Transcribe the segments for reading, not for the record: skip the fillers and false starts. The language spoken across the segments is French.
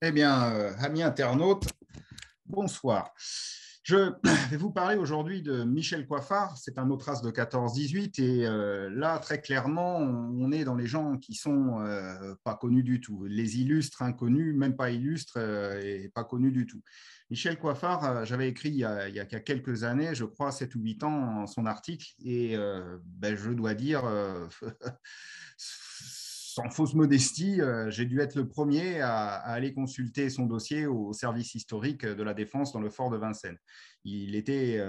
Eh bien, amis internautes, bonsoir. Je vais vous parler aujourd'hui de Michel Coiffard. C'est un autre as de 14-18 et là, très clairement, on est dans les gens qui sont pas connus du tout. Les illustres, inconnus, même pas illustres et pas connus du tout. Michel Coiffard, j'avais écrit il y a quelques années, je crois 7 ou 8 ans, son article et je dois dire sans fausse modestie, j'ai dû être le premier à aller consulter son dossier au service historique de la Défense dans le fort de Vincennes. Il était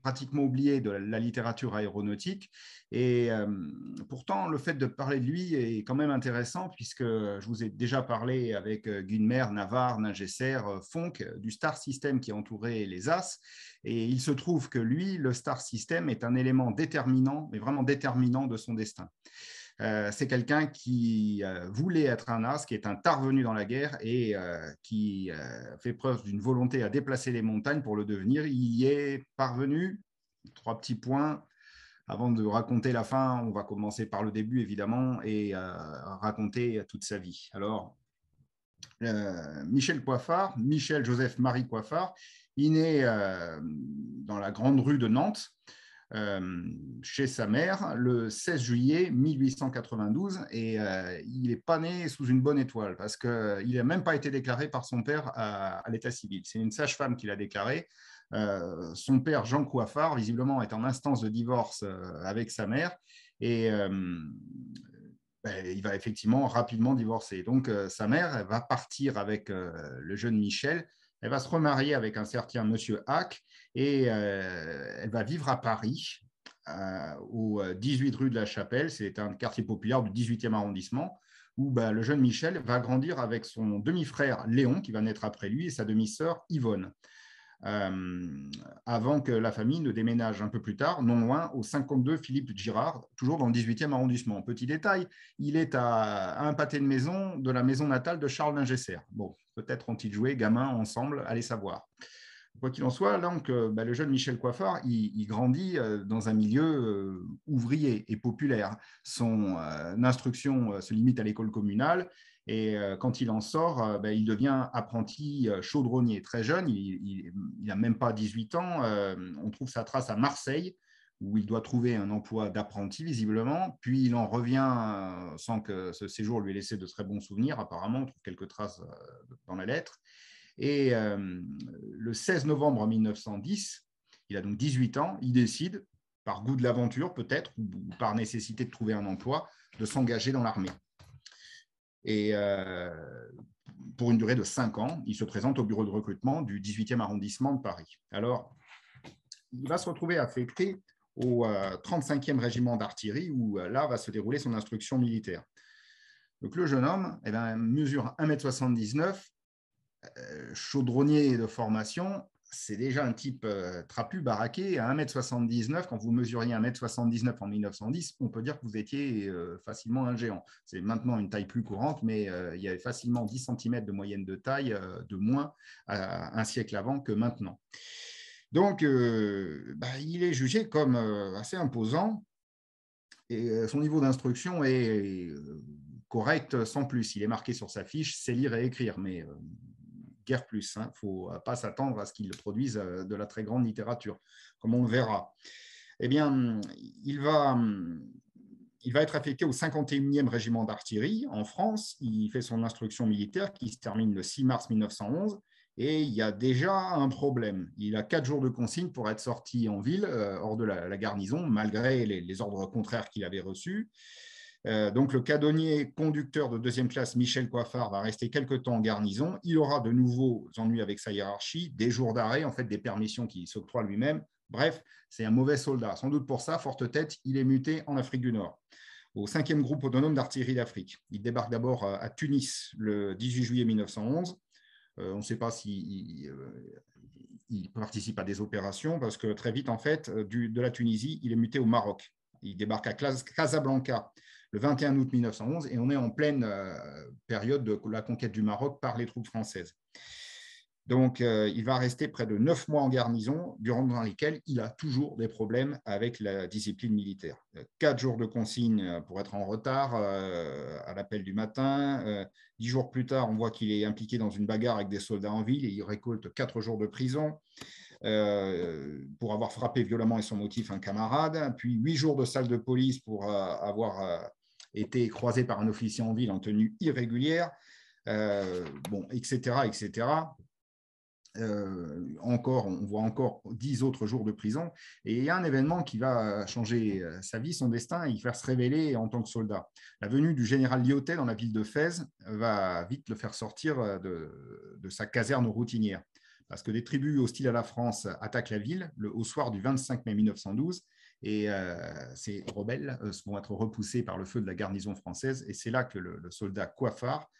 pratiquement oublié de la littérature aéronautique et pourtant, le fait de parler de lui est quand même intéressant puisque je vous ai déjà parlé avec Gunmer, Navarre, Ningesser, Fonck du Star System qui entourait les As. Et il se trouve que lui, le Star System, est un élément déterminant, mais vraiment déterminant de son destin. C'est quelqu'un qui voulait être un as, qui est un tarvenu dans la guerre et qui fait preuve d'une volonté à déplacer les montagnes pour le devenir. Il y est parvenu. 3 petits points. Avant de raconter la fin, on va commencer par le début, évidemment, et raconter toute sa vie. Alors, Michel Coiffard, Michel Joseph-Marie Coiffard, il naît dans la grande rue de Nantes, chez sa mère le 16 juillet 1892 et il n'est pas né sous une bonne étoile parce qu'il n'a même pas été déclaré par son père à l'état civil. C'est une sage-femme qui l'a déclaré. Son père, Jean Coiffard, visiblement est en instance de divorce avec sa mère et il va effectivement rapidement divorcer. Donc, sa mère elle va partir avec le jeune Michel. Elle va se remarier avec un certain monsieur Hack et elle va vivre à Paris, au 18 rue de la Chapelle. C'est un quartier populaire du 18e arrondissement où le jeune Michel va grandir avec son demi-frère Léon, qui va naître après lui, et sa demi-sœur Yvonne. Avant que la famille ne déménage un peu plus tard, non loin, au 52 Philippe Girard, toujours dans le 18e arrondissement. Petit détail, il est à un pâté de maison de la maison natale de Charles Ningesser. Bon, peut-être ont-ils joué gamins ensemble, allez savoir. Quoi qu'il en soit, donc, le jeune Michel Coiffard, il grandit dans un milieu ouvrier et populaire. Son instruction se limite à l'école communale et quand il en sort, il devient apprenti chaudronnier. Très jeune, il n'a même pas 18 ans. On trouve sa trace à Marseille, où il doit trouver un emploi d'apprenti, visiblement. Puis il en revient sans que ce séjour lui ait laissé de très bons souvenirs. Apparemment, on trouve quelques traces dans la lettre. Et le 16 novembre 1910, il a donc 18 ans, il décide, par goût de l'aventure peut-être, ou par nécessité de trouver un emploi, de s'engager dans l'armée. Et pour une durée de 5 ans, il se présente au bureau de recrutement du 18e arrondissement de Paris. Alors, il va se retrouver affecté au 35e régiment d'artillerie, où là va se dérouler son instruction militaire. Donc, le jeune homme mesure 1,79 m, chaudronnier de formation, c'est déjà un type trapu, baraqué. À 1,79 m, quand vous mesuriez 1,79 m en 1910, on peut dire que vous étiez facilement un géant. C'est maintenant une taille plus courante, mais il y avait facilement 10 cm de moyenne de taille de moins un siècle avant que maintenant. Donc, il est jugé comme assez imposant et son niveau d'instruction est correct sans plus. Il est marqué sur sa fiche, c'est lire et écrire, mais guère plus. Il ne faut pas s'attendre à ce qu'il produise de la très grande littérature, comme on le verra. Eh bien, il va être affecté au 51e régiment d'artillerie en France. Il fait son instruction militaire qui se termine le 6 mars 1911. Et il y a déjà un problème. Il a 4 jours de consigne pour être sorti en ville, hors de la garnison, malgré les ordres contraires qu'il avait reçus. Donc, le cadonnier conducteur de deuxième classe, Michel Coiffard, va rester quelque temps en garnison. Il aura de nouveaux ennuis avec sa hiérarchie, des jours d'arrêt, en fait, des permissions qu'il s'octroie lui-même. Bref, c'est un mauvais soldat. Sans doute pour ça, forte tête, il est muté en Afrique du Nord, au 5e groupe autonome d'artillerie d'Afrique. Il débarque d'abord à Tunis le 18 juillet 1911. On ne sait pas s'il participe à des opérations parce que très vite, en fait, de la Tunisie, il est muté au Maroc. Il débarque à Casablanca le 21 août 1911 et on est en pleine période de la conquête du Maroc par les troupes françaises. Donc, il va rester près de 9 mois en garnison, durant lesquels il a toujours des problèmes avec la discipline militaire. 4 jours de consigne pour être en retard à l'appel du matin. 10 jours plus tard, on voit qu'il est impliqué dans une bagarre avec des soldats en ville et il récolte 4 jours de prison pour avoir frappé violemment et sans motif un camarade. Puis 8 jours de salle de police pour avoir été croisé par un officier en ville en tenue irrégulière. Bon, etc., etc. On voit encore 10 autres jours de prison. Et il y a un événement qui va changer sa vie, son destin, et il va se révéler en tant que soldat. La venue du général Lyautey dans la ville de Fès va vite le faire sortir de sa caserne routinière. Parce que des tribus hostiles à la France attaquent la ville au soir du 25 mai 1912. Et ces rebelles vont être repoussés par le feu de la garnison française. Et c'est là que le soldat Coiffard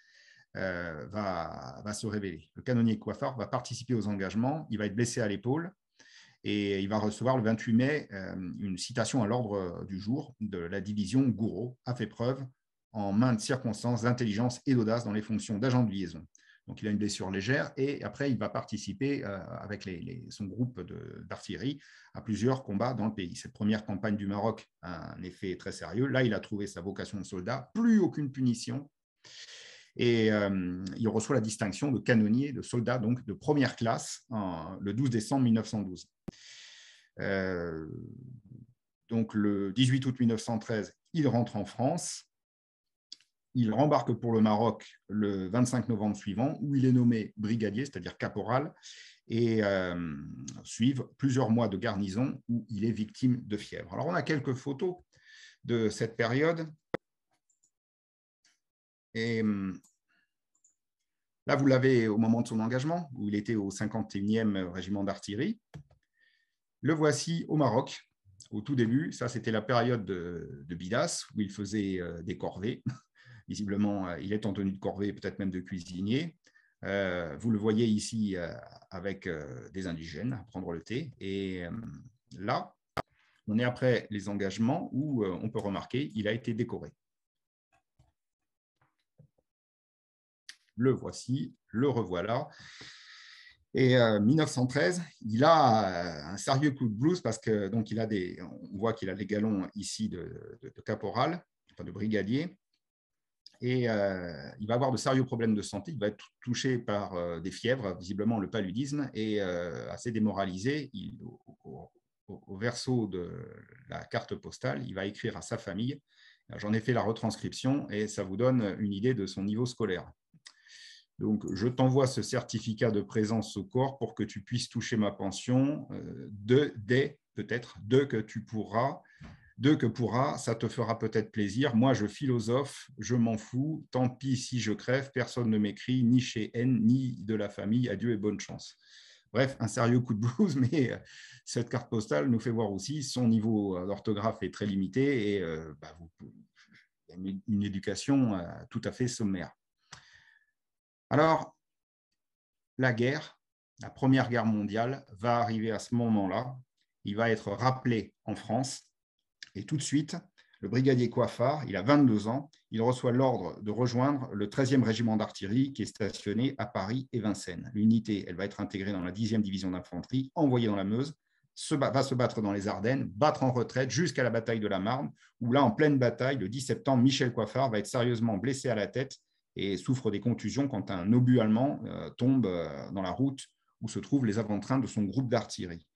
va se révéler. Le canonnier Coiffard va participer aux engagements, il va être blessé à l'épaule et il va recevoir le 28 mai une citation à l'ordre du jour de la division Gouraud, a fait preuve en maintes circonstances d'intelligence et d'audace dans les fonctions d'agent de liaison. Donc il a une blessure légère et après il va participer avec son groupe d'artillerie à plusieurs combats dans le pays. Cette première campagne du Maroc a un effet très sérieux. Là, il a trouvé sa vocation de soldat, plus aucune punition. Et il reçoit la distinction de canonnier, de soldat donc de première classe le 12 décembre 1912. Donc le 18 août 1913, il rentre en France. Il rembarque pour le Maroc le 25 novembre suivant, où il est nommé brigadier, c'est-à-dire caporal, et suivent plusieurs mois de garnison où il est victime de fièvre. Alors on a quelques photos de cette période. Et là, vous l'avez au moment de son engagement, où il était au 51e régiment d'artillerie. Le voici au Maroc, au tout début. Ça, c'était la période de Bidas, où il faisait des corvées. Visiblement, il est en tenue de corvée, peut-être même de cuisinier. Vous le voyez ici avec des indigènes à prendre le thé. Et là, on est après les engagements où on peut remarquer qu'il a été décoré. Le voici, le revoilà. Et 1913, il a un sérieux coup de blues parce que donc on voit qu'il a des galons ici de caporal, enfin de brigadier, et il va avoir de sérieux problèmes de santé. Il va être touché par des fièvres, visiblement le paludisme, et assez démoralisé. Au verso de la carte postale, il va écrire à sa famille. J'en ai fait la retranscription et ça vous donne une idée de son niveau scolaire. Donc, je t'envoie ce certificat de présence au corps pour que tu puisses toucher ma pension peut-être, que pourras, ça te fera peut-être plaisir. Moi, je philosophe, je m'en fous. Tant pis si je crève, personne ne m'écrit, ni chez N, ni de la famille. Adieu et bonne chance. Bref, un sérieux coup de blues, mais cette carte postale nous fait voir aussi son niveau d'orthographe est très limité et il y a une éducation tout à fait sommaire. Alors, la guerre, la Première Guerre mondiale, va arriver à ce moment-là. Il va être rappelé en France et tout de suite, le brigadier Coiffard, il a 22 ans, il reçoit l'ordre de rejoindre le 13e régiment d'artillerie qui est stationné à Paris et Vincennes. L'unité, elle va être intégrée dans la 10e division d'infanterie, envoyée dans la Meuse, va se battre dans les Ardennes, battre en retraite jusqu'à la bataille de la Marne, où là, en pleine bataille, le 10 septembre, Michel Coiffard va être sérieusement blessé à la tête et souffre des contusions quand un obus allemand tombe dans la route où se trouvent les avant-trains de son groupe d'artillerie.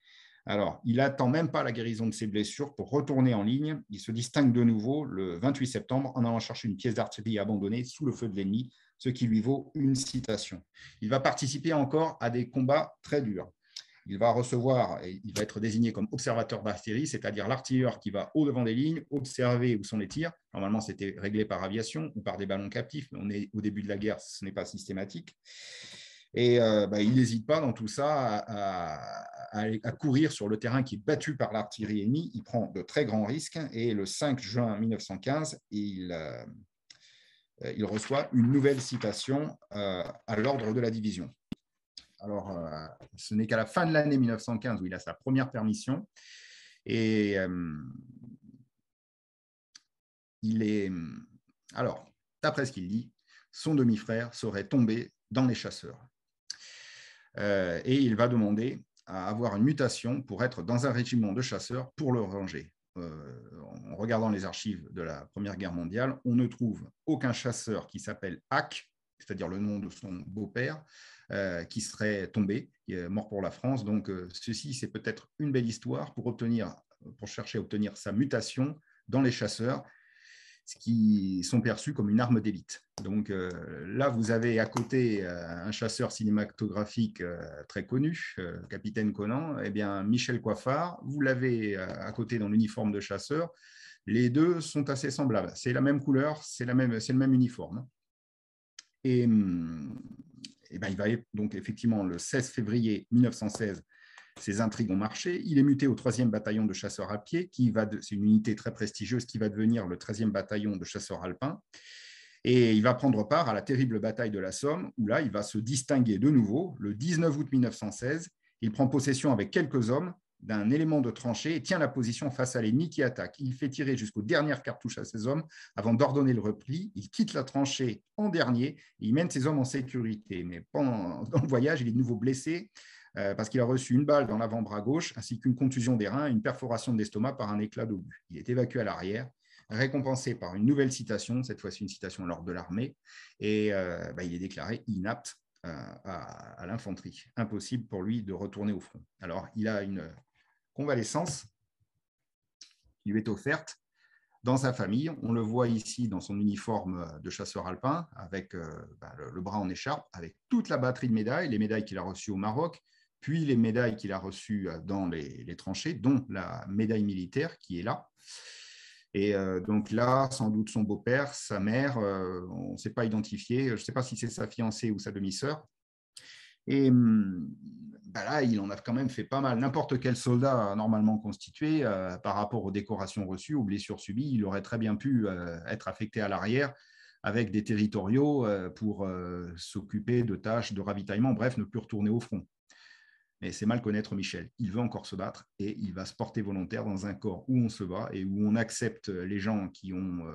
Alors, il n'attend même pas la guérison de ses blessures pour retourner en ligne. Il se distingue de nouveau le 28 septembre en allant chercher une pièce d'artillerie abandonnée sous le feu de l'ennemi, ce qui lui vaut une citation. Il va participer encore à des combats très durs. Il va être désigné comme observateur d'artillerie, c'est-à-dire l'artilleur qui va au-devant des lignes, observer où sont les tirs. Normalement, c'était réglé par aviation ou par des ballons captifs, mais on est au début de la guerre, ce n'est pas systématique. Et il n'hésite pas dans tout ça à courir sur le terrain qui est battu par l'artillerie ennemie. Il prend de très grands risques et le 5 juin 1915, il reçoit une nouvelle citation à l'ordre de la division. Alors, ce n'est qu'à la fin de l'année 1915 où il a sa première permission et alors, d'après ce qu'il dit, son demi-frère serait tombé dans les chasseurs. et il va demander à avoir une mutation pour être dans un régiment de chasseurs pour le ranger. En regardant les archives de la Première Guerre mondiale, on ne trouve aucun chasseur qui s'appelle Hack, c'est-à-dire le nom de son beau-père, qui serait tombé, qui est mort pour la France. Donc, ceci, c'est peut-être une belle histoire pour chercher à obtenir sa mutation dans les chasseurs, ce qui sont perçus comme une arme d'élite. Donc là, vous avez à côté un chasseur cinématographique très connu, Capitaine Conan, eh bien, Michel Coiffard, vous l'avez à côté dans l'uniforme de chasseur. Les deux sont assez semblables. C'est la même couleur, c'est le même uniforme. Et ben, il va donc effectivement le 16 février 1916, ces intrigues ont marché. Il est muté au 3e bataillon de chasseurs à pied, c'est une unité très prestigieuse qui va devenir le 13e bataillon de chasseurs alpins. Et il va prendre part à la terrible bataille de la Somme, où là, il va se distinguer de nouveau. Le 19 août 1916, il prend possession avec quelques hommes d'un élément de tranchée et tient la position face à l'ennemi qui attaque. Il fait tirer jusqu'aux dernières cartouches à ses hommes avant d'ordonner le repli. Il quitte la tranchée en dernier et il mène ses hommes en sécurité. Mais dans le voyage, il est de nouveau blessé parce qu'il a reçu une balle dans l'avant-bras gauche ainsi qu'une contusion des reins et une perforation de l'estomac par un éclat d'obus. Il est évacué à l'arrière, récompensé par une nouvelle citation, cette fois-ci une citation à l'ordre de l'armée, et il est déclaré inapte à l'infanterie. Impossible pour lui de retourner au front. Alors, il a une convalescence qui lui est offerte dans sa famille. On le voit ici dans son uniforme de chasseur alpin, avec le bras en écharpe, avec toute la batterie de médailles, les médailles qu'il a reçues au Maroc, puis les médailles qu'il a reçues dans les tranchées, dont la médaille militaire qui est là. Et donc là, sans doute son beau-père, sa mère, on ne s'est pas identifié. Je ne sais pas si c'est sa fiancée ou sa demi-sœur. Et là, il en a quand même fait pas mal. N'importe quel soldat normalement constitué, par rapport aux décorations reçues, aux blessures subies, il aurait très bien pu être affecté à l'arrière avec des territoriaux pour s'occuper de tâches de ravitaillement, bref, ne plus retourner au front. Mais c'est mal connaître Michel. Il veut encore se battre et il va se porter volontaire dans un corps où on se bat et où on accepte les gens qui ne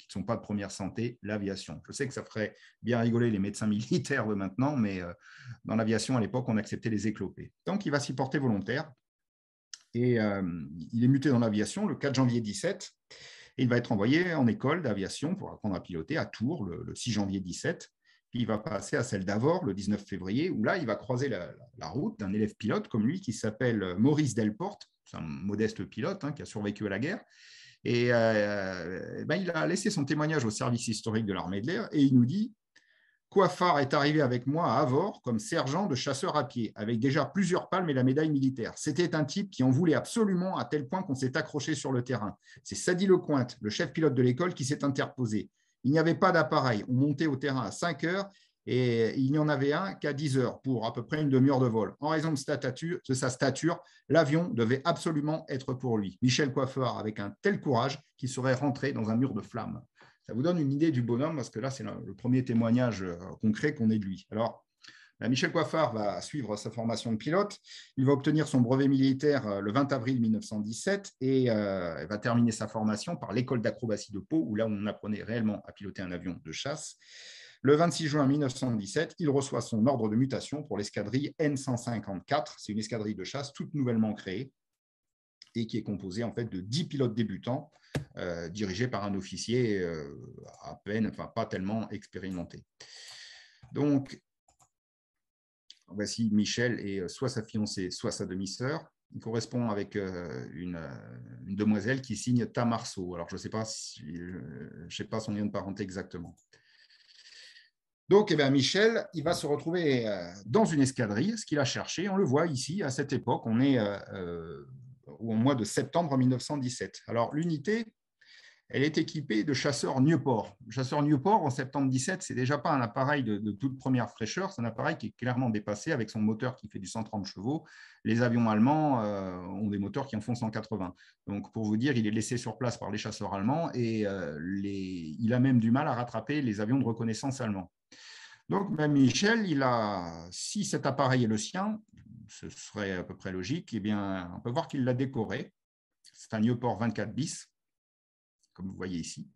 sont pas de première santé, l'aviation. Je sais que ça ferait bien rigoler les médecins militaires de maintenant, mais dans l'aviation, à l'époque, on acceptait les éclopés. Donc, il va s'y porter volontaire et il est muté dans l'aviation le 4 janvier 17 et il va être envoyé en école d'aviation pour apprendre à piloter à Tours le 6 janvier 17. Puis il va passer à celle d'Avord le 19 février, où là, il va croiser la route d'un élève pilote comme lui qui s'appelle Maurice Delporte. C'est un modeste pilote qui a survécu à la guerre. Et il a laissé son témoignage au service historique de l'armée de l'air et il nous dit « Coiffard est arrivé avec moi à Avord comme sergent de chasseur à pied, avec déjà plusieurs palmes et la médaille militaire. C'était un type qui en voulait absolument à tel point qu'on s'est accroché sur le terrain. C'est Sadi Lecointe, le chef pilote de l'école, qui s'est interposé. Il n'y avait pas d'appareil. On montait au terrain à 5 heures et il n'y en avait un qu'à 10 heures pour à peu près une demi-heure de vol. En raison de sa stature, l'avion devait absolument être pour lui. Michel Coiffard, avec un tel courage qu'il serait rentré dans un mur de flammes. » Ça vous donne une idée du bonhomme, parce que là, c'est le premier témoignage concret qu'on ait de lui. Alors, Michel Coiffard va suivre sa formation de pilote. Il va obtenir son brevet militaire le 20 avril 1917 et il va terminer sa formation par l'école d'acrobatie de Pau, où là, on apprenait réellement à piloter un avion de chasse. Le 26 juin 1917, il reçoit son ordre de mutation pour l'escadrille N154. C'est une escadrille de chasse toute nouvellement créée et qui est composée en fait de 10 pilotes débutants dirigés par un officier à peine, enfin pas tellement expérimenté. Donc, voici Michel et soit sa fiancée, soit sa demi-sœur. Il correspond avec une demoiselle qui signe Tamarceau. Alors, je ne sais pas son lien de parenté exactement. Donc, Michel, il va se retrouver dans une escadrille, ce qu'il a cherché. On le voit ici, à cette époque, on est au mois de septembre 1917. Alors, l'unité, elle est équipée de chasseurs Nieuport. Le chasseur Nieuport, en septembre 17, c'est déjà pas un appareil de toute première fraîcheur, c'est un appareil qui est clairement dépassé avec son moteur qui fait du 130 chevaux. Les avions allemands ont des moteurs qui en font 180. Donc, pour vous dire, il est laissé sur place par les chasseurs allemands et il a même du mal à rattraper les avions de reconnaissance allemands. Donc, même Michel, si cet appareil est le sien, ce serait à peu près logique, eh bien, on peut voir qu'il l'a décoré. C'est un Nieuport 24 bis, comme vous voyez ici.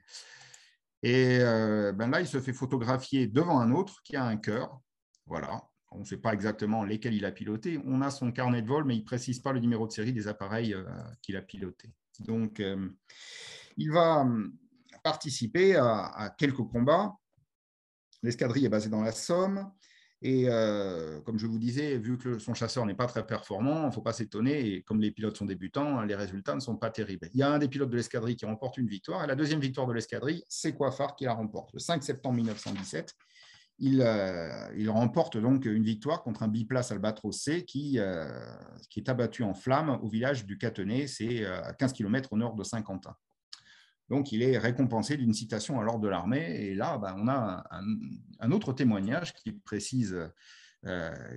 Et là, il se fait photographier devant un autre qui a un cœur. Voilà. on ne sait pas exactement lesquels il a piloté. On a son carnet de vol, mais il ne précise pas le numéro de série des appareils qu'il a pilotés. Donc, il va participer à quelques combats. L'escadrille est basée dans la Somme. Et comme je vous disais, vu que son chasseur n'est pas très performant, il ne faut pas s'étonner. Et comme les pilotes sont débutants, les résultats ne sont pas terribles. Il y a un des pilotes de l'escadrille qui remporte une victoire. Et la deuxième victoire de l'escadrille, c'est Coiffard qui la remporte. Le 5 septembre 1917, il remporte donc une victoire contre un biplace Albatros C qui est abattu en flammes au village du Catenay. C'est à 15 km au nord de Saint-Quentin. Donc, il est récompensé d'une citation à l'ordre de l'armée. Et là, on a un autre témoignage qui précise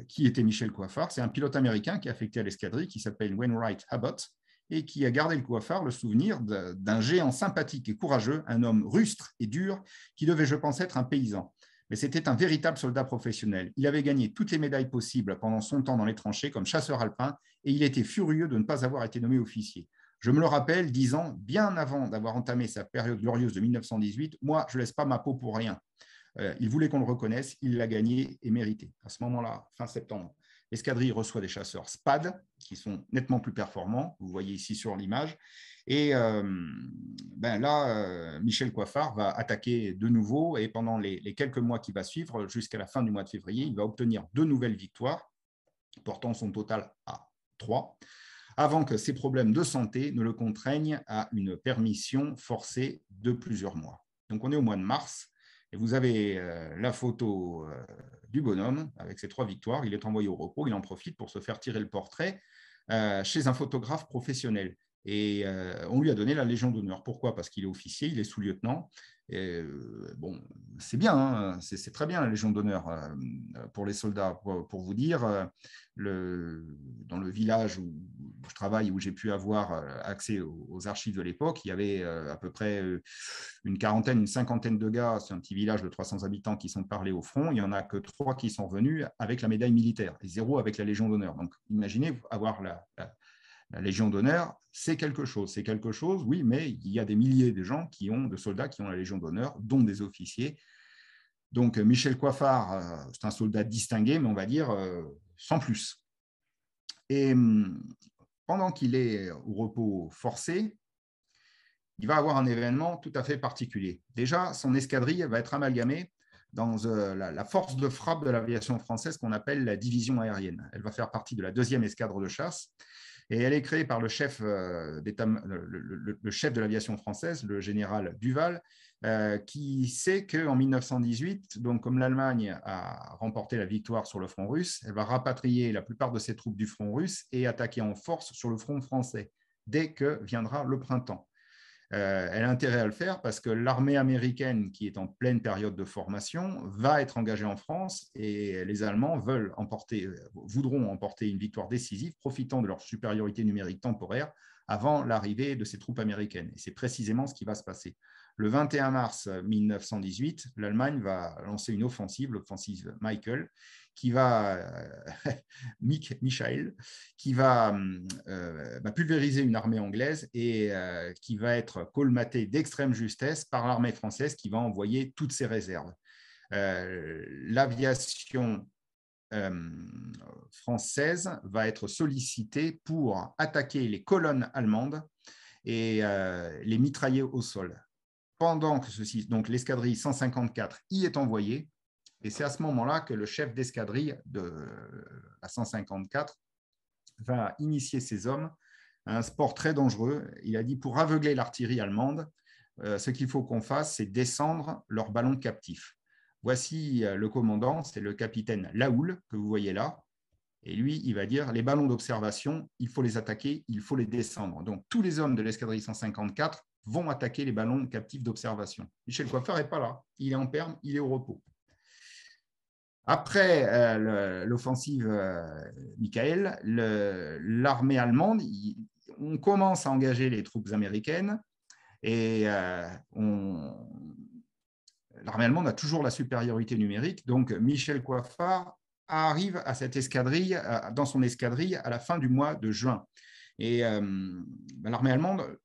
qui était Michel Coiffard. C'est un pilote américain qui est affecté à l'escadrille qui s'appelle Wainwright Abbott et qui a gardé le Coiffard le souvenir d'un géant sympathique et courageux, un homme rustre et dur qui devait, je pense, être un paysan. Mais c'était un véritable soldat professionnel. Il avait gagné toutes les médailles possibles pendant son temps dans les tranchées comme chasseur alpin et il était furieux de ne pas avoir été nommé officier. Je me le rappelle, disant, bien avant d'avoir entamé sa période glorieuse de 1918, moi, je ne laisse pas ma peau pour rien. Il voulait qu'on le reconnaisse, il l'a gagné et mérité. À ce moment-là, fin septembre, l'escadrille reçoit des chasseurs SPAD, qui sont nettement plus performants, vous voyez ici sur l'image. Et Michel Coiffard va attaquer de nouveau, et pendant les quelques mois qui vont suivre, jusqu'à la fin du mois de février, il va obtenir 2 nouvelles victoires, portant son total à 3. Avant que ses problèmes de santé ne le contraignent à une permission forcée de plusieurs mois. Donc, on est au mois de mars, et vous avez la photo du bonhomme avec ses 3 victoires. Il est envoyé au repos, il en profite pour se faire tirer le portrait chez un photographe professionnel. Et on lui a donné la Légion d'honneur. Pourquoi? Parce qu'il est officier, il est sous-lieutenant. Bon, c'est bien, hein, c'est très bien la Légion d'honneur pour les soldats. Pour vous dire, dans le village où je travaille, où j'ai pu avoir accès aux archives de l'époque, il y avait à peu près une quarantaine, une cinquantaine de gars. C'est un petit village de 300 habitants qui sont parlés au front. Il n'y en a que 3 qui sont revenus avec la médaille militaire et 0 avec la Légion d'honneur. Donc, imaginez avoir la Légion d'honneur, c'est quelque chose, oui, mais il y a des milliers de soldats qui ont la Légion d'honneur, dont des officiers. Donc, Michel Coiffard, c'est un soldat distingué, mais on va dire sans plus. Et pendant qu'il est au repos forcé, il va avoir un événement tout à fait particulier. Déjà, son escadrille va être amalgamée dans la force de frappe de l'aviation française qu'on appelle la division aérienne. Elle va faire partie de la 2e escadre de chasse. Et elle est créée par le chef de l'aviation française, le général Duval, qui sait qu'en 1918, donc comme l'Allemagne a remporté la victoire sur le front russe, elle va rapatrier la plupart de ses troupes du front russe et attaquer en force sur le front français dès que viendra le printemps. Elle a intérêt à le faire parce que l'armée américaine, qui est en pleine période de formation, va être engagée en France et les Allemands voudront emporter une victoire décisive, profitant de leur supériorité numérique temporaire avant l'arrivée de ces troupes américaines. Et c'est précisément ce qui va se passer. Le 21 mars 1918, l'Allemagne va lancer une offensive, l'offensive Michael, qui va pulvériser une armée anglaise et qui va être colmatée d'extrême justesse par l'armée française qui va envoyer toutes ses réserves. L'aviation française va être sollicitée pour attaquer les colonnes allemandes et les mitrailler au sol. Pendant que donc l'escadrille 154 y est envoyée, et c'est à ce moment-là que le chef d'escadrille de la 154 va initier ses hommes à un sport très dangereux. Il a dit, pour aveugler l'artillerie allemande, ce qu'il faut qu'on fasse, c'est descendre leurs ballons captifs. Voici le commandant, c'est le capitaine Laoul, que vous voyez là. Et lui, il va dire, les ballons d'observation, il faut les attaquer, il faut les descendre. Donc, tous les hommes de l'escadrille 154 vont attaquer les ballons captifs d'observation. Michel Coiffard n'est pas là. Il est en perme, il est au repos. Après l'offensive Michael, l'armée allemande, on commence à engager les troupes américaines et l'armée allemande a toujours la supériorité numérique. Donc, Michel Coiffard arrive à cette escadrille, dans son escadrille à la fin du mois de juin. Et l'armée allemande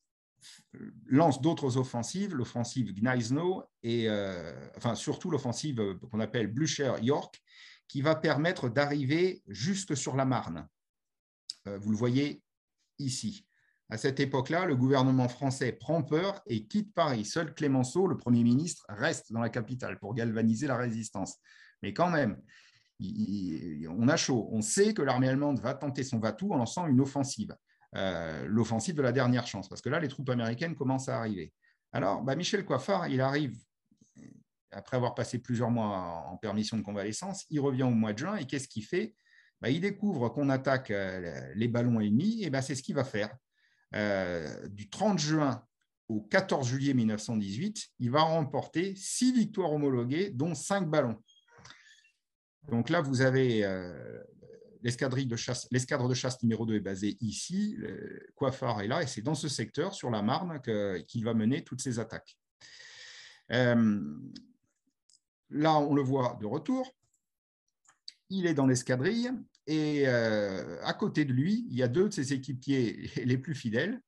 lance d'autres offensives, l'offensive Gneisenau et surtout l'offensive qu'on appelle Blücher-Yorck, qui va permettre d'arriver jusque sur la Marne. Vous le voyez ici. À cette époque-là, le gouvernement français prend peur et quitte Paris. Seul Clémenceau, le Premier ministre, reste dans la capitale pour galvaniser la résistance. Mais quand même, on a chaud. On sait que l'armée allemande va tenter son va-tout en lançant une offensive, l'offensive de la dernière chance, parce que là, les troupes américaines commencent à arriver. Alors, Michel Coiffard, il arrive, après avoir passé plusieurs mois en permission de convalescence, il revient au mois de juin, et qu'est-ce qu'il fait? Il découvre qu'on attaque les ballons ennemis, et c'est ce qu'il va faire. Du 30 juin au 14 juillet 1918, il va remporter 6 victoires homologuées, dont 5 ballons. Donc là, vous avez l'escadre de chasse numéro 2 est basée ici, Coiffard est là, et c'est dans ce secteur, sur la Marne, qu'il va mener toutes ces attaques. Là, on le voit de retour. Il est dans l'escadrille, et à côté de lui, il y a 2 de ses équipiers les plus fidèles,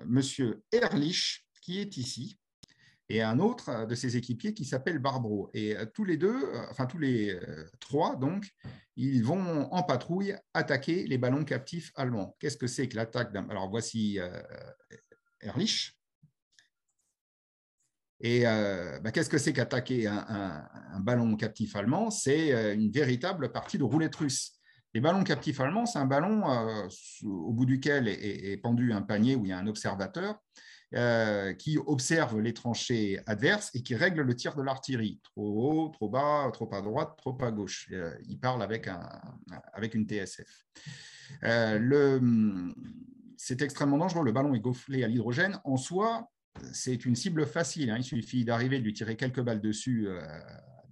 Monsieur Ehrlich, qui est ici, et un autre de ses équipiers qui s'appelle Barbro. Et tous les 3, donc, ils vont en patrouille attaquer les ballons captifs allemands. Qu'est-ce que c'est que l'attaque d'un... Alors, voici Ehrlich. Et qu'est-ce que c'est qu'attaquer un ballon captif allemand? C'est une véritable partie de roulette russe. Les ballons captifs allemands, c'est un ballon au bout duquel est pendu un panier où il y a un observateur qui observe les tranchées adverses et qui règle le tir de l'artillerie. Trop haut, trop bas, trop à droite, trop à gauche. Il parle avec une TSF. C'est extrêmement dangereux. Le ballon est gonflé à l'hydrogène. En soi, c'est une cible facile. Il suffit d'arriver, de lui tirer quelques balles dessus,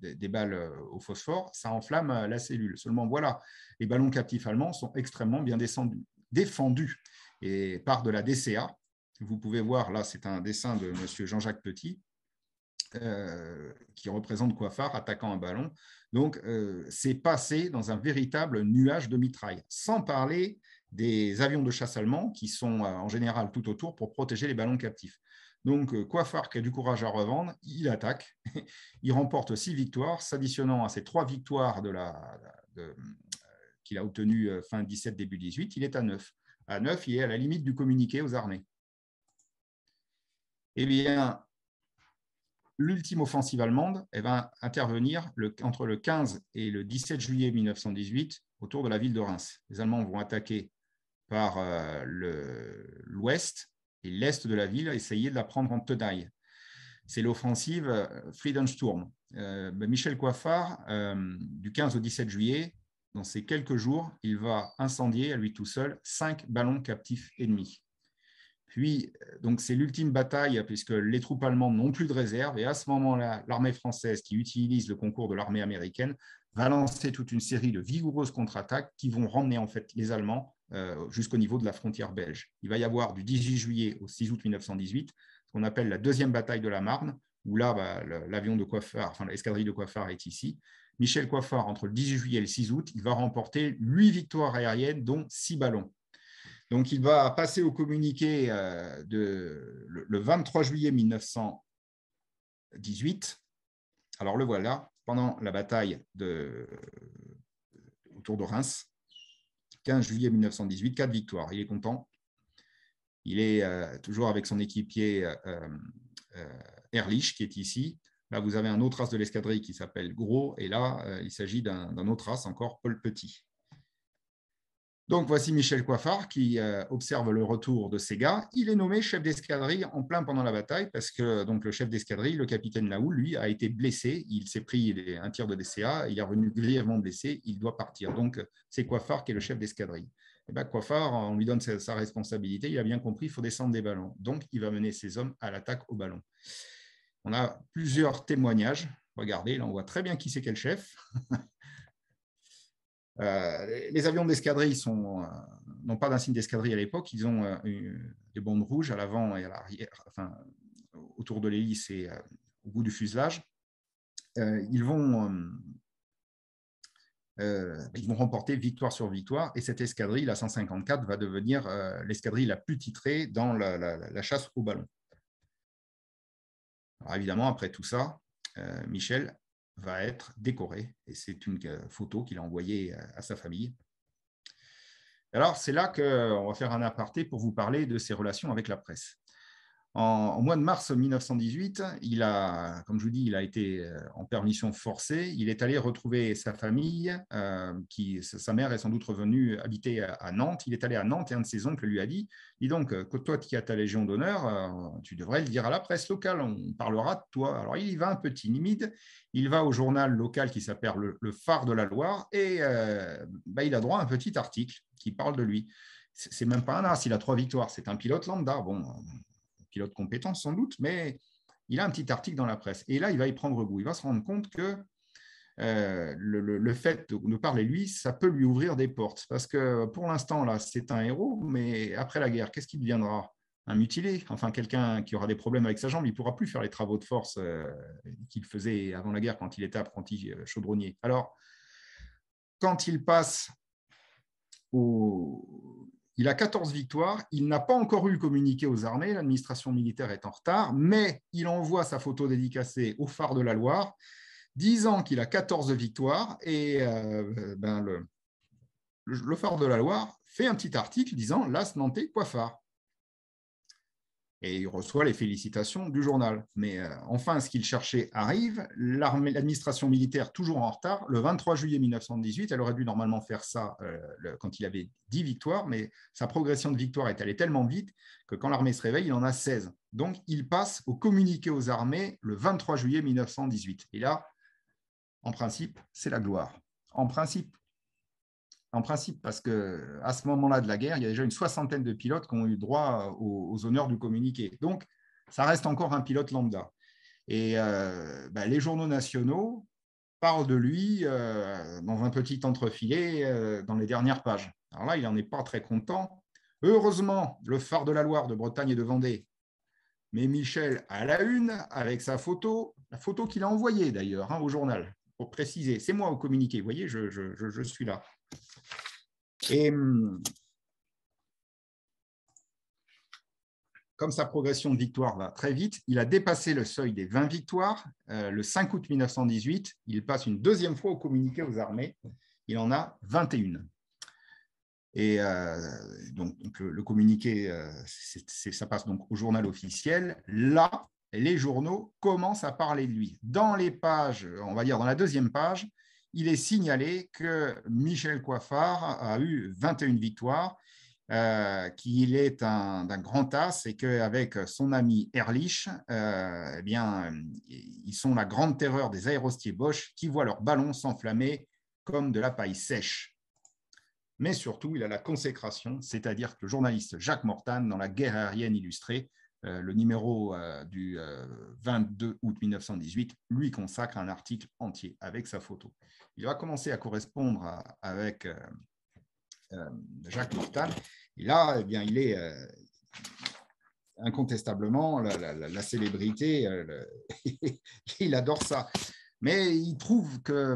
des balles au phosphore, ça enflamme la cellule. Seulement, voilà, les ballons captifs allemands sont extrêmement bien défendus et par de la DCA. Vous pouvez voir, là, c'est un dessin de M. Jean-Jacques Petit, qui représente Coiffard attaquant un ballon. Donc, c'est passé dans un véritable nuage de mitraille, sans parler des avions de chasse allemands qui sont en général tout autour pour protéger les ballons captifs. Donc, Coiffard, qui a du courage à revendre, il attaque. Il remporte 6 victoires, s'additionnant à ses 3 victoires qu'il a obtenues fin 17, début 18. Il est à 9. À 9, il est à la limite du communiqué aux armées. Eh bien, l'ultime offensive allemande va intervenir entre le 15 et le 17 juillet 1918 autour de la ville de Reims. Les Allemands vont attaquer par l'ouest et l'est de la ville, essayer de la prendre en tenaille. C'est l'offensive Friedensturm. Michel Coiffard, du 15 au 17 juillet, dans ces quelques jours, il va incendier à lui tout seul 5 ballons captifs ennemis. Puis, donc c'est l'ultime bataille puisque les troupes allemandes n'ont plus de réserve et à ce moment-là, l'armée française qui utilise le concours de l'armée américaine va lancer toute une série de vigoureuses contre-attaques qui vont ramener en fait les Allemands jusqu'au niveau de la frontière belge. Il va y avoir du 18 juillet au 6 août 1918 ce qu'on appelle la deuxième bataille de la Marne, où là, l'avion de Coiffard, enfin l'escadrille de Coiffard est ici. Michel Coiffard, entre le 18 juillet et le 6 août, il va remporter 8 victoires aériennes, dont 6 ballons. Donc, il va passer au communiqué le 23 juillet 1918. Alors, le voilà, pendant la bataille autour de Reims, 15 juillet 1918, 4 victoires. Il est content. Il est toujours avec son équipier Ehrlich, qui est ici. Là, vous avez un autre as de l'escadrille qui s'appelle Gros, et là, il s'agit d'un autre as encore, Paul Petit. Donc, voici Michel Coiffard qui observe le retour de ces gars. Il est nommé chef d'escadrille en plein pendant la bataille parce que donc, le chef d'escadrille, le capitaine Lahoud, lui, a été blessé. Il s'est pris un tir de DCA. Il est revenu grièvement blessé. Il doit partir. Donc, c'est Coiffard qui est le chef d'escadrille. Coiffard, on lui donne sa responsabilité. Il a bien compris, il faut descendre des ballons. Donc, il va mener ses hommes à l'attaque au ballon. On a plusieurs témoignages. Regardez, là, on voit très bien qui c'est quel chef. Les avions d'escadrille n'ont pas d'insigne d'escadrille à l'époque, ils ont des bandes rouges à l'avant et à l'arrière, enfin, autour de l'hélice et au bout du fuselage. Ils vont remporter victoire sur victoire et cette escadrille, la 154, va devenir l'escadrille la plus titrée dans la chasse au ballon. Alors évidemment, après tout ça, Michel va être décoré. Et c'est une photo qu'il a envoyée à sa famille. Alors, c'est là qu'on va faire un aparté pour vous parler de ses relations avec la presse. En mois de mars 1918, comme je vous dis, il a été en permission forcée. Il est allé retrouver sa famille, sa mère est sans doute revenue habiter à Nantes. Il est allé à Nantes et un de ses oncles lui a dit « Dis donc, que toi qui as ta Légion d'honneur, tu devrais le dire à la presse locale, on parlera de toi. » Alors il y va un peu timide, il va au journal local qui s'appelle le Phare de la Loire et il a droit à un petit article qui parle de lui. C'est même pas un as, il a 3 victoires, c'est un pilote lambda. Bon, pilote compétent sans doute, mais il a un petit article dans la presse. Et là, il va y prendre goût. Il va se rendre compte que le fait de parler lui, ça peut lui ouvrir des portes. Parce que pour l'instant, là, c'est un héros, mais après la guerre, qu'est-ce qu'il deviendra? Un mutilé, enfin quelqu'un qui aura des problèmes avec sa jambe, il ne pourra plus faire les travaux de force qu'il faisait avant la guerre quand il était apprenti chaudronnier. Alors, quand il passe il a 14 victoires, il n'a pas encore eu le communiqué aux armées, l'administration militaire est en retard, mais il envoie sa photo dédicacée au Phare de la Loire, disant qu'il a 14 victoires, et le Phare de la Loire fait un petit article disant « Las Nantais Coiffard ». Et il reçoit les félicitations du journal. Mais enfin, ce qu'il cherchait arrive. L'administration militaire, toujours en retard, le 23 juillet 1918, elle aurait dû normalement faire ça quand il avait 10 victoires, mais sa progression de victoire est allée tellement vite que quand l'armée se réveille, il en a 16. Donc, il passe au communiqué aux armées le 23 juillet 1918. Et là, en principe, c'est la gloire. En principe, parce qu'à ce moment-là de la guerre, il y a déjà une 60aine de pilotes qui ont eu droit aux honneurs du communiqué. Donc, ça reste encore un pilote lambda. Et les journaux nationaux parlent de lui dans un petit entrefilet dans les dernières pages. Alors là, il n'en est pas très content. Heureusement, le Phare de la Loire de Bretagne et de Vendée met Michel à la une avec sa photo, la photo qu'il a envoyée d'ailleurs au journal, pour préciser. C'est moi au communiqué, vous voyez, je suis là. Et comme sa progression de victoire va très vite, il a dépassé le seuil des 20 victoires. Le 5 août 1918, il passe une deuxième fois au communiqué aux armées. Il en a 21. Et donc le communiqué, ça passe donc au journal officiel. Là, les journaux commencent à parler de lui. Dans les pages, on va dire dans la deuxième page, il est signalé que Michel Coiffard a eu 21 victoires, qu'il est d'un grand as et qu'avec son ami Ehrlich, ils sont la grande terreur des aérostiers Bosch qui voient leurs ballons s'enflammer comme de la paille sèche. Mais surtout, il a la consécration, c'est-à-dire que le journaliste Jacques Mortan, dans la Guerre aérienne illustrée, le numéro du 22 août 1918, lui consacre un article entier avec sa photo. Il va commencer à correspondre avec Jacques Mortan, et là, eh bien, il est incontestablement la célébrité, il adore ça. Mais il trouve que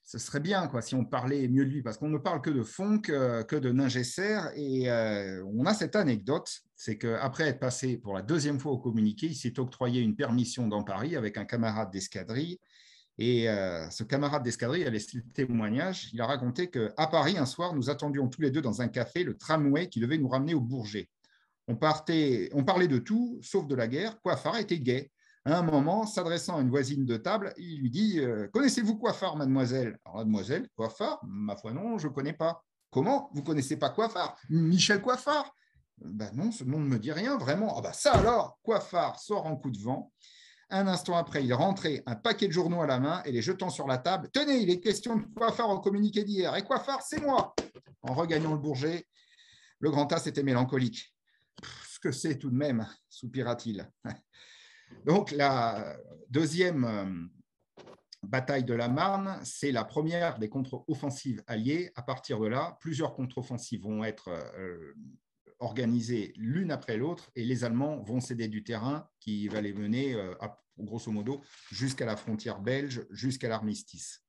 ce serait bien si on parlait mieux de lui, parce qu'on ne parle que de Fonck, que de Ningesser, et on a cette anecdote, c'est qu'après être passé pour la deuxième fois au communiqué, il s'est octroyé une permission dans Paris avec un camarade d'escadrille, et ce camarade d'escadrille a laissé le témoignage. Il a raconté qu'à Paris, un soir, nous attendions tous les deux dans un café le tramway qui devait nous ramener au Bourget. On parlait de tout, sauf de la guerre. Coiffard était gai. À un moment, s'adressant à une voisine de table, il lui dit « Connaissez-vous Coiffard, mademoiselle ?» Alors, mademoiselle, Coiffard, ma foi non, je ne connais pas. « Comment? Vous ne connaissez pas Coiffard? Michel Coiffard ?» Ben non, ce nom ne me dit rien, vraiment. « Ah ben ça alors !» Coiffard sort en coup de vent. Un instant après, il rentrait, un paquet de journaux à la main et les jetant sur la table. « Tenez, il est question de Coiffard au communiqué d'hier. Et Coiffard, c'est moi !» En regagnant le Bourget, le grand as était mélancolique. « Ce que c'est tout de même !» soupira-t-il. Donc, la deuxième bataille de la Marne, c'est la première des contre-offensives alliées. À partir de là, plusieurs contre-offensives vont être organisées l'une après l'autre et les Allemands vont céder du terrain qui va les mener, grosso modo, jusqu'à la frontière belge, jusqu'à l'armistice.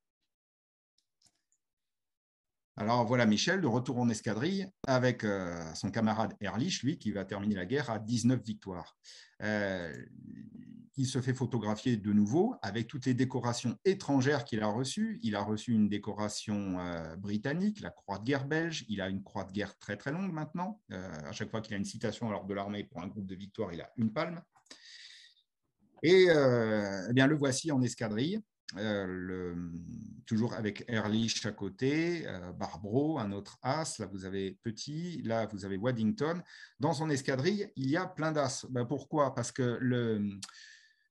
Alors voilà Michel, de retour en escadrille, avec son camarade Ehrlich, lui, qui va terminer la guerre à 19 victoires. il se fait photographier de nouveau avec toutes les décorations étrangères qu'il a reçues. Il a reçu une décoration britannique, la croix de guerre belge. Il a une croix de guerre très, très longue maintenant. À chaque fois qu'il a une citation à l'ordre de l'armée pour un groupe de victoire, il a une palme. Et eh bien, le voici en escadrille. Toujours avec Ehrlich à côté, Barbro, un autre as, là vous avez Petit, là vous avez Waddington. Dans son escadrille, il y a plein d'as. Pourquoi? Parce que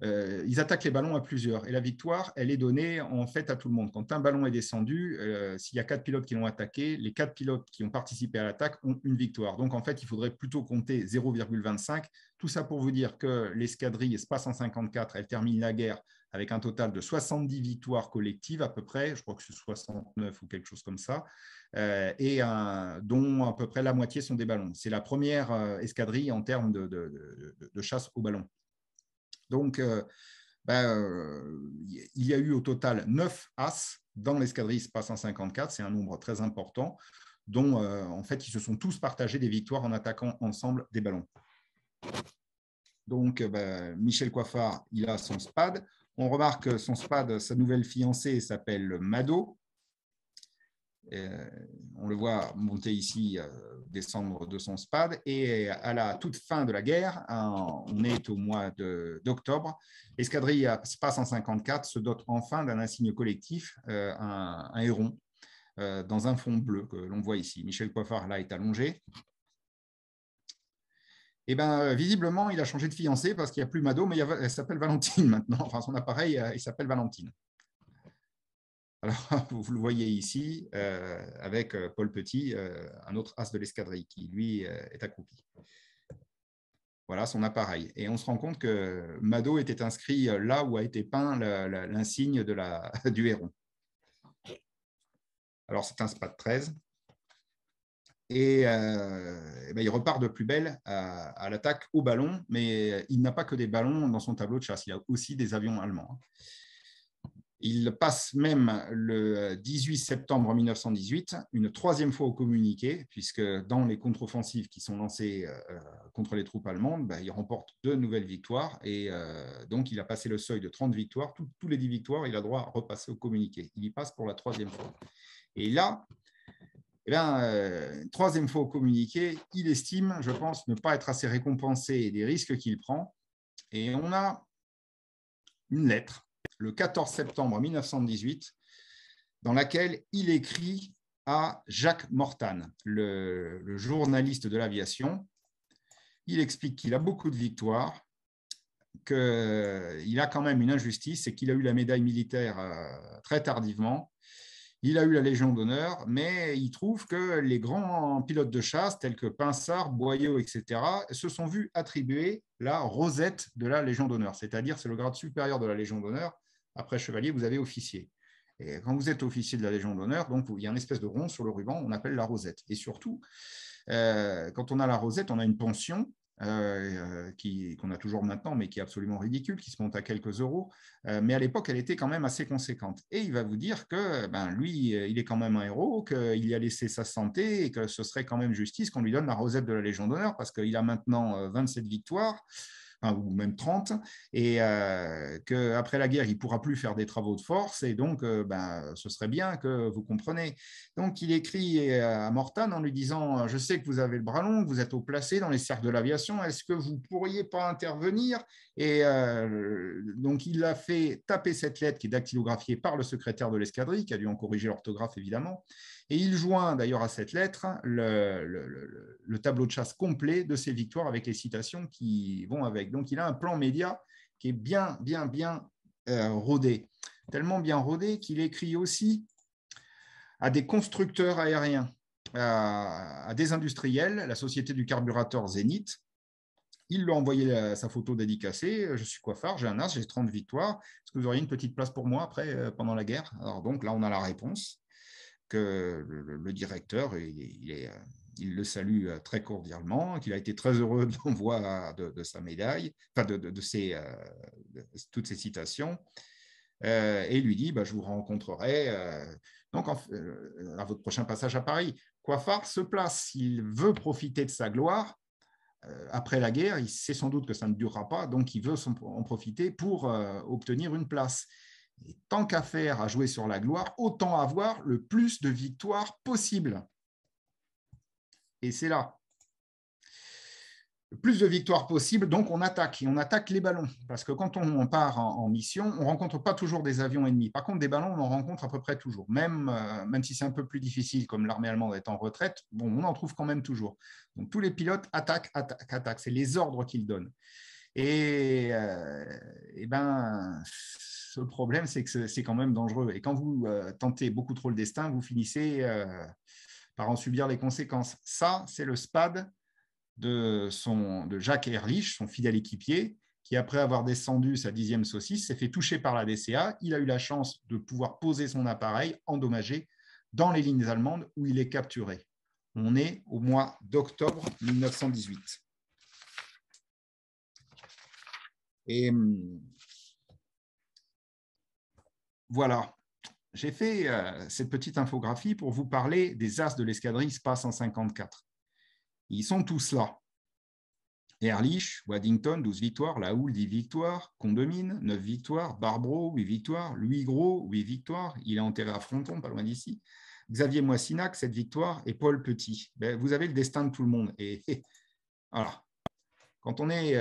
ils attaquent les ballons à plusieurs et la victoire, elle est donnée en fait à tout le monde. Quand un ballon est descendu, s'il y a 4 pilotes qui l'ont attaqué, les 4 pilotes qui ont participé à l'attaque ont une victoire. Donc en fait, il faudrait plutôt compter 0,25. Tout ça pour vous dire que l'escadrille SPA 154, elle termine la guerre avec un total de 70 victoires collectives à peu près, je crois que c'est 69 ou quelque chose comme ça, dont à peu près la moitié sont des ballons. C'est la première escadrille en termes de chasse aux ballons. Donc, il y a eu au total 9 as dans l'escadrille SPA 154, c'est un nombre très important, dont en fait, ils se sont tous partagés des victoires en attaquant ensemble des ballons. Donc, Michel Coiffard, il a son SPAD. On remarque que son SPAD, sa nouvelle fiancée s'appelle Mado. On le voit monter ici, descendre de son SPAD. Et à la toute fin de la guerre, on est au mois d'octobre, l'escadrille SPA 154 se dote enfin d'un insigne collectif, un héron, dans un fond bleu que l'on voit ici. Michel Coiffard, là, est allongé. Et visiblement, il a changé de fiancée parce qu'il n'y a plus Mado, mais elle s'appelle Valentine maintenant. Enfin, son appareil, il s'appelle Valentine. Alors, vous le voyez ici avec Paul Petit, un autre as de l'escadrille qui, lui, est accroupi. Voilà son appareil. Et on se rend compte que Mado était inscrit là où a été peint l'insigne du héron. Alors, c'est un SPAD 13. Et il repart de plus belle à l'attaque au ballon, mais il n'a pas que des ballons dans son tableau de chasse, il y a aussi des avions allemands. Il passe même le 18 septembre 1918 une troisième fois au communiqué, puisque dans les contre-offensives qui sont lancées contre les troupes allemandes, il remporte 2 nouvelles victoires, et donc il a passé le seuil de 30 victoires. Tous les 10 victoires, il a droit à repasser au communiqué. Il y passe pour la troisième fois. Et là, troisième fois au communiqué, il estime, je pense, ne pas être assez récompensé des risques qu'il prend. Et on a une lettre, le 14 septembre 1918, dans laquelle il écrit à Jacques Mortane, le journaliste de l'aviation. Il explique qu'il a beaucoup de victoires, qu'il a quand même une injustice, c'est qu'il a eu la médaille militaire très tardivement. Il a eu la Légion d'honneur, mais il trouve que les grands pilotes de chasse, tels que Pinsard, Boyau, etc., se sont vus attribuer la rosette de la Légion d'honneur, c'est-à-dire c'est le grade supérieur de la Légion d'honneur. Après chevalier, vous avez officier. Et quand vous êtes officier de la Légion d'honneur, donc il y a une espèce de rond sur le ruban, on appelle la rosette. Et surtout, quand on a la rosette, on a une pension qu'on a toujours maintenant, mais qui est absolument ridicule, qui se monte à quelques euros. Mais à l'époque, elle était quand même assez conséquente. Et il va vous dire que lui, il est quand même un héros, qu'il y a laissé sa santé et que ce serait quand même justice qu'on lui donne la rosette de la Légion d'honneur parce qu'il a maintenant 27 victoires. Ou même 30, et qu'après la guerre, il ne pourra plus faire des travaux de force, et donc ce serait bien que vous compreniez. Donc il écrit à Mortane en lui disant « Je sais que vous avez le bras long, que vous êtes haut placé dans les cercles de l'aviation, est-ce que vous ne pourriez pas intervenir ?» Et donc il a fait taper cette lettre qui est dactylographiée par le secrétaire de l'escadrille, qui a dû en corriger l'orthographe évidemment, et il joint d'ailleurs à cette lettre le tableau de chasse complet de ses victoires avec les citations qui vont avec. Donc, il a un plan média qui est bien rodé. Tellement bien rodé qu'il écrit aussi à des constructeurs aériens, à des industriels, la société du carburateur Zénith. Il lui a envoyé sa photo dédicacée. Je suis Coiffard, j'ai un as, j'ai 30 victoires. Est-ce que vous auriez une petite place pour moi après, pendant la guerre? Alors donc là, on a la réponse. Que le directeur, il le salue très cordialement, qu'il a été très heureux de l'envoi de sa médaille, enfin de toutes ces citations, et il lui dit je vous rencontrerai donc à votre prochain passage à Paris. Coiffard se place, il veut profiter de sa gloire après la guerre, il sait sans doute que ça ne durera pas, donc il veut en profiter pour obtenir une place. Et tant qu'à faire à jouer sur la gloire, autant avoir le plus de victoires possible. Et c'est là. Le plus de victoires possible, donc on attaque. Et on attaque les ballons. Parce que quand on part en mission, on ne rencontre pas toujours des avions ennemis. Par contre, des ballons, on en rencontre à peu près toujours. Même si c'est un peu plus difficile, comme l'armée allemande est en retraite, bon, on en trouve quand même toujours. Donc tous les pilotes attaquent, attaquent, attaquent. C'est les ordres qu'ils donnent. Et ben, le problème, c'est que c'est quand même dangereux. Et quand vous tentez beaucoup trop le destin, vous finissez par en subir les conséquences. Ça, c'est le SPAD de Jacques Ehrlich, son fidèle équipier, qui, après avoir descendu sa 10e saucisse, s'est fait toucher par la DCA. Il a eu la chance de pouvoir poser son appareil endommagé dans les lignes allemandes où il est capturé. On est au mois d'octobre 1918. Et voilà, j'ai fait cette petite infographie pour vous parler des as de l'escadrille SPA 154. Ils sont tous là. Ehrlich, Waddington, 12 victoires, Lahoule, 10 victoires, Condamine, 9 victoires, Barbro, 8 victoires, Louis Gros, 8 victoires, il est enterré à Fronton, pas loin d'ici, Xavier Moissinac, 7 victoires, et Paul Petit. Ben, vous avez le destin de tout le monde. Et voilà. Quand on est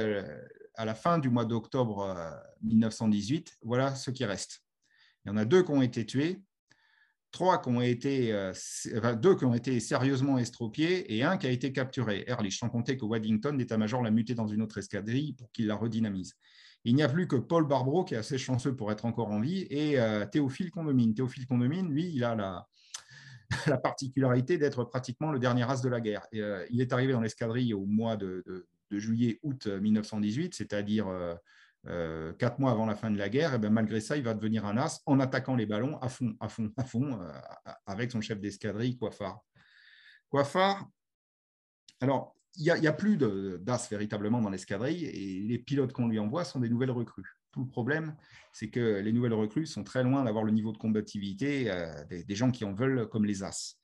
à la fin du mois d'octobre 1918, voilà ce qui reste. Il y en a 2 qui ont été tués, 2 qui ont été sérieusement estropiés et 1 qui a été capturé. Ehrlich, sans compter que Waddington, l'état-major, l'a muté dans une autre escadrille pour qu'il la redynamise. Il n'y a plus que Paul Barbro, qui est assez chanceux pour être encore en vie, et Théophile Condamine. Théophile Condamine, lui, il a la particularité d'être pratiquement le dernier as de la guerre. Et, il est arrivé dans l'escadrille au mois de juillet-août 1918, c'est-à-dire 4 mois avant la fin de la guerre. Et bien, malgré ça, il va devenir un as en attaquant les ballons à fond, avec son chef d'escadrille, Coiffard. Coiffard, alors, il n'y a plus d'as véritablement dans l'escadrille et les pilotes qu'on lui envoie sont des nouvelles recrues. Tout le problème, c'est que les nouvelles recrues sont très loin d'avoir le niveau de combativité des gens qui en veulent comme les as.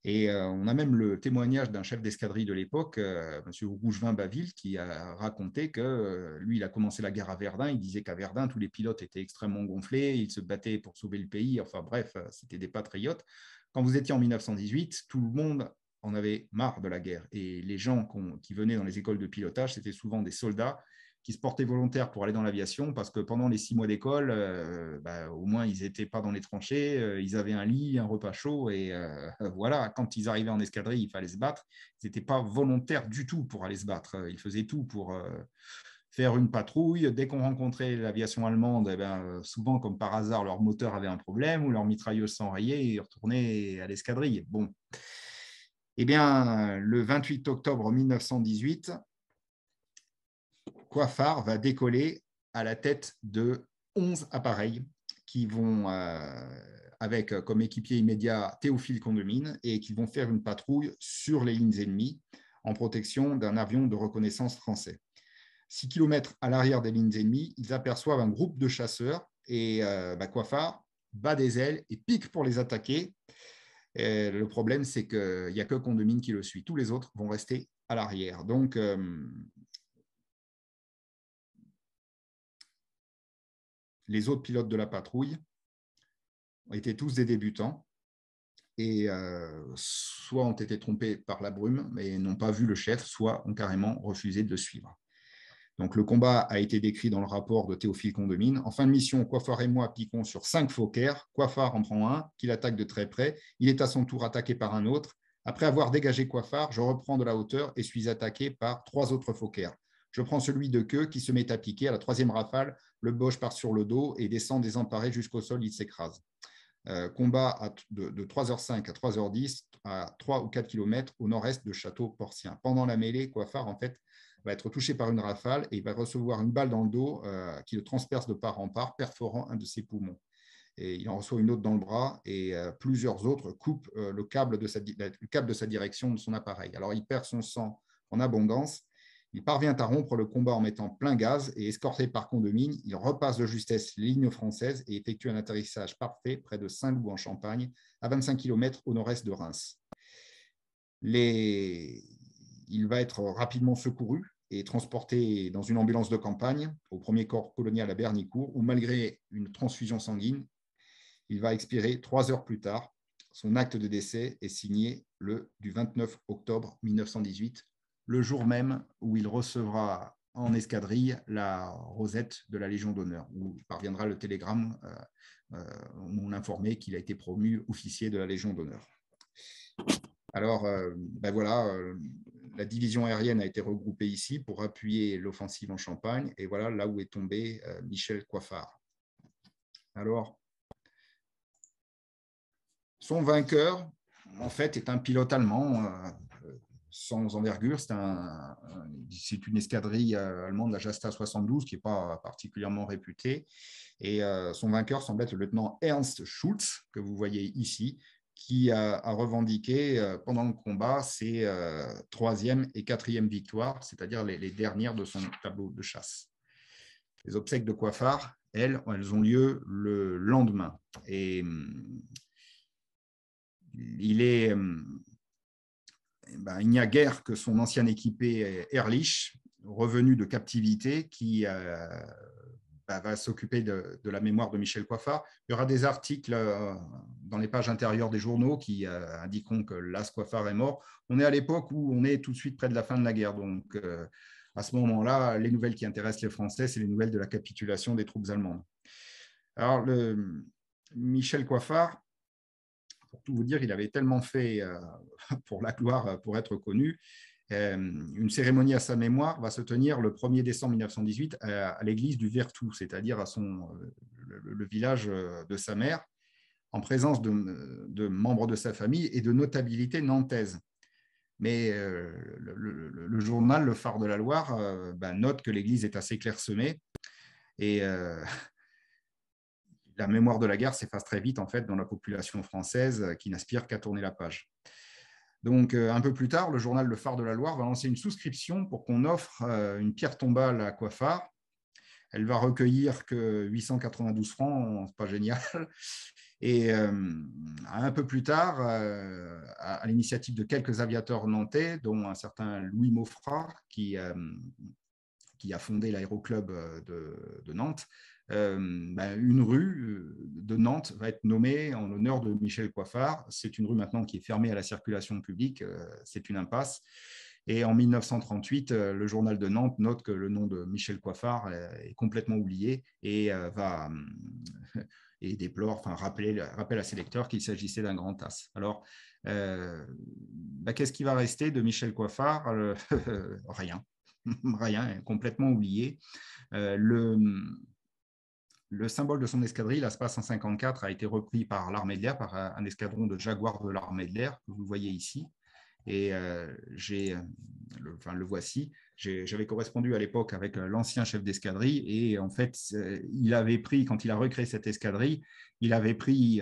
Et on a même le témoignage d'un chef d'escadrille de l'époque, M. Rougevin-Baville, qui a raconté que lui, il a commencé la guerre à Verdun. Il disait qu'à Verdun, tous les pilotes étaient extrêmement gonflés, ils se battaient pour sauver le pays. Enfin bref, c'était des patriotes. Quand vous étiez en 1918, tout le monde en avait marre de la guerre. Et les gens qui venaient dans les écoles de pilotage, c'était souvent des soldats qui se portaient volontaires pour aller dans l'aviation parce que pendant les 6 mois d'école, au moins, ils n'étaient pas dans les tranchées, ils avaient un lit, un repas chaud et voilà, quand ils arrivaient en escadrille, il fallait se battre. Ils n'étaient pas volontaires du tout pour aller se battre. Ils faisaient tout pour faire une patrouille. Dès qu'on rencontrait l'aviation allemande, souvent, comme par hasard, leur moteur avait un problème ou leur mitrailleuse s'enrayait et ils retournaient à l'escadrille. Bon. Eh bien, le 28 octobre 1918, Coiffard va décoller à la tête de 11 appareils qui vont, avec comme équipier immédiat Théophile Condamine, et qui vont faire une patrouille sur les lignes ennemies en protection d'un avion de reconnaissance français. 6 km à l'arrière des lignes ennemies, ils aperçoivent un groupe de chasseurs et Coiffard bat des ailes et pique pour les attaquer. Et le problème, c'est qu'il n'y a que Condamine qui le suit. Tous les autres vont rester à l'arrière. Donc, les autres pilotes de la patrouille étaient tous des débutants et soit ont été trompés par la brume mais n'ont pas vu le chef, soit ont carrément refusé de le suivre. Donc, le combat a été décrit dans le rapport de Théophile Condamine. En fin de mission, Coiffard et moi piquons sur 5 Fokkers. Coiffard en prend un, qu'il attaque de très près. Il est à son tour attaqué par un autre. Après avoir dégagé Coiffard, je reprends de la hauteur et suis attaqué par 3 autres Fokkers. Je prends celui de queue qui se met à piquer. À la 3e rafale, le Boche part sur le dos et descend désemparé jusqu'au sol, il s'écrase. Combat de 3h05 à 3h10 à 3 ou 4 km au nord-est de Château-Porcien. Pendant la mêlée, Coiffard, en fait, va être touché par une rafale et il va recevoir une balle dans le dos qui le transperce de part en part, perforant un de ses poumons. Et il en reçoit une autre dans le bras et plusieurs autres coupent le câble de sa direction de son appareil. Alors, il perd son sang en abondance. Il parvient à rompre le combat en mettant plein gaz et, escorté par Condamine, il repasse de justesse les lignes françaises et effectue un atterrissage parfait près de Saint-Loup en Champagne, à 25 km au nord-est de Reims. il va être rapidement secouru et transporté dans une ambulance de campagne au premier corps colonial à Bernicourt, où malgré une transfusion sanguine, il va expirer 3 heures plus tard. Son acte de décès est signé du 29 octobre 1918, le jour même où il recevra en escadrille la rosette de la Légion d'honneur, où parviendra le télégramme où on l'informait qu'il a été promu officier de la Légion d'honneur. Alors, voilà, la division aérienne a été regroupée ici pour appuyer l'offensive en Champagne, et voilà là où est tombé Michel Coiffard. Alors, son vainqueur, en fait, est un pilote allemand sans envergure. C'est une escadrille allemande, la Jasta 72, qui n'est pas particulièrement réputée. Et son vainqueur semble être le lieutenant Ernst Schulz, que vous voyez ici, qui a revendiqué pendant le combat ses 3e et 4e victoires, c'est-à-dire les dernières de son tableau de chasse. Les obsèques de Coiffard, elles ont lieu le lendemain. Et il n'y a guère que son ancien équipé Ehrlich, revenu de captivité, qui va s'occuper de la mémoire de Michel Coiffard. Il y aura des articles dans les pages intérieures des journaux qui indiqueront que Las Coiffard est mort. On est à l'époque où on est tout de suite près de la fin de la guerre. Donc, à ce moment-là, les nouvelles qui intéressent les Français, c'est les nouvelles de la capitulation des troupes allemandes. Alors, Michel Coiffard, pour tout vous dire, il avait tellement fait pour la gloire, pour être connu. Une cérémonie à sa mémoire va se tenir le 1er décembre 1918 à l'église du Vertou, c'est-à-dire à le village de sa mère, en présence de membres de sa famille et de notabilités nantaises. Mais le journal Le Phare de la Loire note que l'église est assez clairsemée et la mémoire de la guerre s'efface très vite en fait dans la population française qui n'aspire qu'à tourner la page. Donc, un peu plus tard, le journal Le Phare de la Loire va lancer une souscription pour qu'on offre une pierre tombale à Coiffard. Elle va recueillir que 892 francs, c'est pas génial. Et un peu plus tard, à l'initiative de quelques aviateurs nantais, dont un certain Louis Maufrat, qui a fondé l'aéroclub de Nantes, une rue de Nantes va être nommée en l'honneur de Michel Coiffard. C'est une rue maintenant qui est fermée à la circulation publique, c'est une impasse. Et en 1938, le journal de Nantes note que le nom de Michel Coiffard est complètement oublié et et déplore, rappelle à ses lecteurs qu'il s'agissait d'un grand as. Alors, qu'est-ce qui va rester de Michel Coiffard? Rien. Rien, complètement oublié. Le symbole de son escadrille, l'ASPA 154, a été repris par l'armée de l'air, par un escadron de Jaguar de l'armée de l'air, que vous voyez ici. Et le voici. J'avais correspondu à l'époque avec l'ancien chef d'escadrille et en fait, il avait pris, quand il a recréé cette escadrille, il avait pris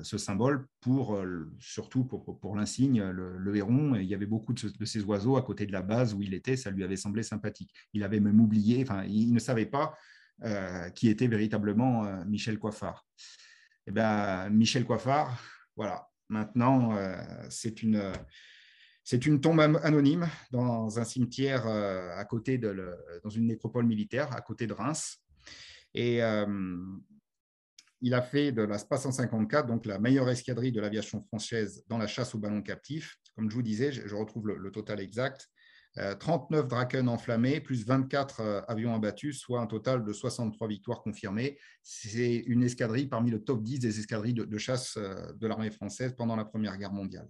ce symbole surtout pour l'insigne, le héron. Et il y avait beaucoup de ces oiseaux à côté de la base où il était, ça lui avait semblé sympathique. Il avait même oublié, il ne savait pas qui était véritablement Michel Coiffard. Et Michel Coiffard, voilà, maintenant, c'est une tombe anonyme dans un cimetière à côté dans une nécropole militaire à côté de Reims. Et il a fait de la SPA 154 donc la meilleure escadrille de l'aviation française dans la chasse aux ballons captifs. Comme je vous disais, je retrouve le total exact. 39 Draken enflammés, plus 24 avions abattus, soit un total de 63 victoires confirmées. C'est une escadrille parmi le top 10 des escadrilles de chasse de l'armée française pendant la Première Guerre mondiale.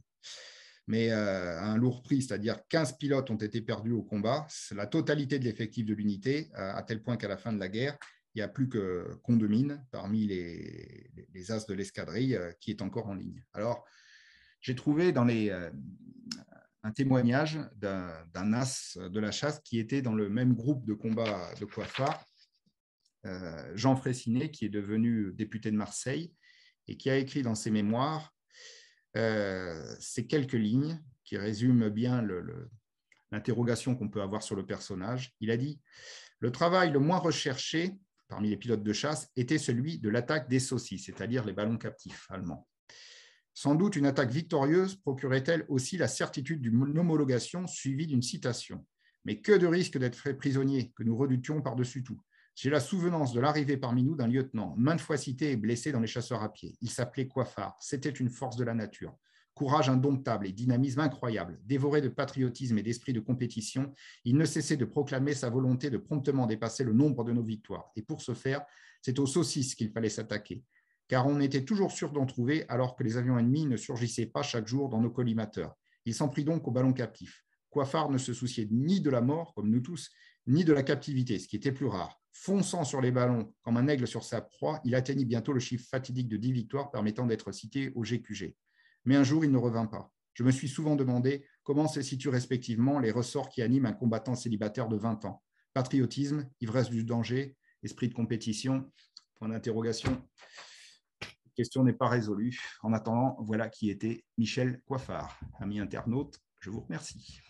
Mais à un lourd prix, c'est-à-dire 15 pilotes ont été perdus au combat. C'est la totalité de l'effectif de l'unité, à tel point qu'à la fin de la guerre, il n'y a plus que Condemine parmi les as de l'escadrille qui est encore en ligne. Alors, j'ai trouvé dans un témoignage d'un as de la chasse qui était dans le même groupe de combat de Coiffard, Jean Fraissinet, qui est devenu député de Marseille et qui a écrit dans ses mémoires ces quelques lignes qui résument bien l'interrogation qu'on peut avoir sur le personnage. Il a dit « Le travail le moins recherché parmi les pilotes de chasse était celui de l'attaque des saucisses, c'est-à-dire les ballons captifs allemands. Sans doute une attaque victorieuse procurait-elle aussi la certitude d'une homologation suivie d'une citation. Mais que de risques d'être fait prisonnier, que nous redoutions par-dessus tout. J'ai la souvenance de l'arrivée parmi nous d'un lieutenant, maintes fois cité et blessé dans les chasseurs à pied. Il s'appelait Coiffard, c'était une force de la nature. Courage indomptable et dynamisme incroyable, dévoré de patriotisme et d'esprit de compétition, il ne cessait de proclamer sa volonté de promptement dépasser le nombre de nos victoires. Et pour ce faire, c'est aux saucisses qu'il fallait s'attaquer, car on était toujours sûr d'en trouver alors que les avions ennemis ne surgissaient pas chaque jour dans nos collimateurs. Il s'en prit donc aux ballons captifs. Coiffard ne se souciait ni de la mort, comme nous tous, ni de la captivité, ce qui était plus rare. Fonçant sur les ballons comme un aigle sur sa proie, il atteignit bientôt le chiffre fatidique de 10 victoires permettant d'être cité au GQG. Mais un jour, il ne revint pas. Je me suis souvent demandé comment se situent respectivement les ressorts qui animent un combattant célibataire de 20 ans. Patriotisme, ivresse du danger, esprit de compétition, point d'interrogation. La question n'est pas résolue. En attendant, voilà qui était Michel Coiffard. Amis internautes, je vous remercie.